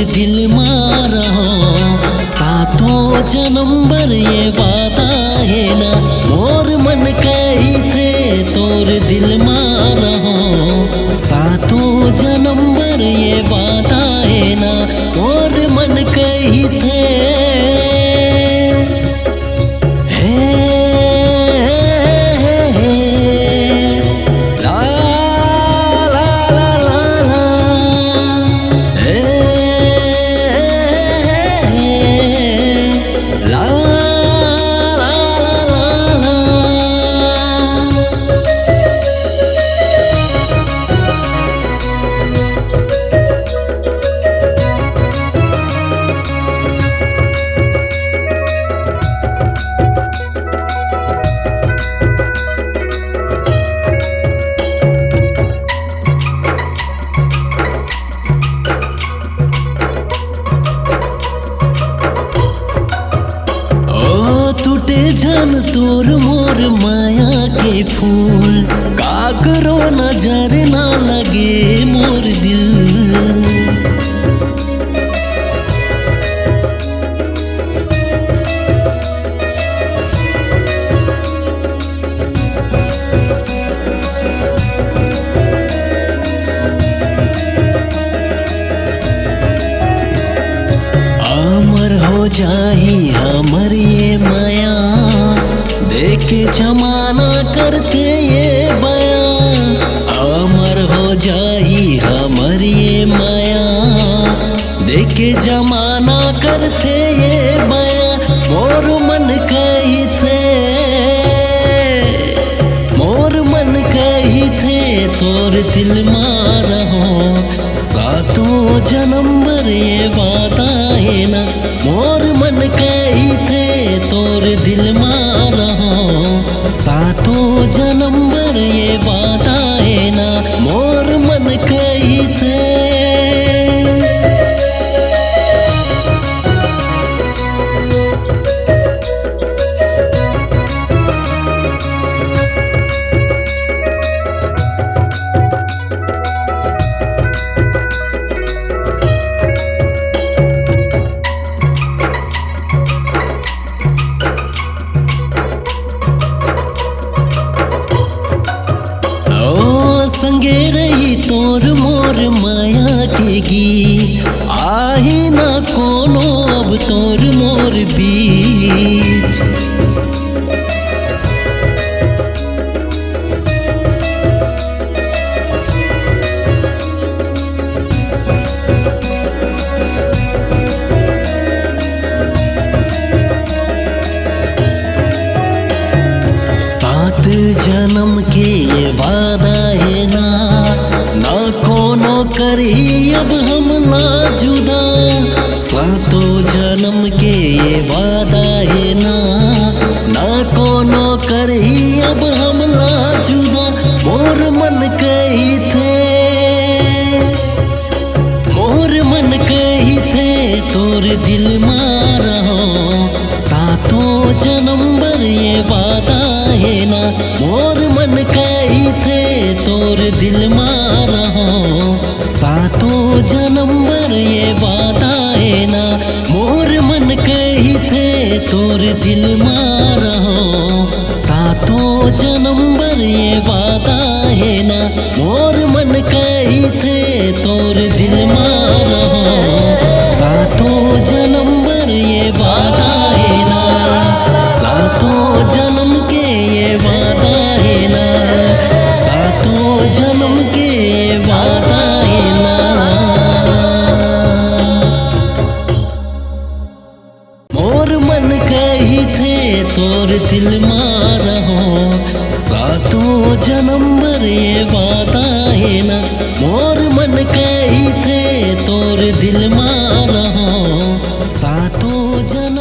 दिल में रहो, सातों जन्म भर ये वादा है ना। मोर मन कही थे तोर दिल में रहो, सातों जन्म भर ये वादा है ना। मोर मन कही थे जान तोर मोर माया के फूल, का करो नजर ना लगे मोर दिल। अमर हो जाही हमर ये माया, देखे जमाना करते ये बयां। अमर हो जाही हमर ये माया, देखे जमाना करते ये बयां। मोर मन कही थे, मोर मन कही थे तोर दिल में रहो, सातों जन्म भर ये वादा है ना। मोर मन कही थे तोर दिल में रहो, सातों जन्म भर ये वादा है ना। मोर मन कही थे संगे रही तोर मोर माया के गीत, आही ना कोनो अब तोर मोर बीच। सात जन्म के ये वादा है ना, ना कोनो करी अब हम ना जुदा। सातों जन्म के ये वादा है ना, ना कोनो करी अब हम ना जुदा। मोर मन कही थे, मोर मन कही थे तोर दिल में रहो, सातों जन्म भर ये वादा है ना। मोर मन कही थे तोर दिल में रहो, सातों जन्म भर ये वादा है ना। मोर मन कही थे तोर दिल में रहो, सातों जन्म भर ये वादा है ना। मोर मन कही थे तोर दिल में रहो, सातों जन्म भर ये वादा है ना। सातों जन्म के ये वादा है ना, सातों जन्म के ये वादा है ना। मोर मन कही थे तोर दिल में रहो, सातों जन्म भर ये वादा है ना। मोर मन कही थे तोर दिल में रहो, सातों जन्म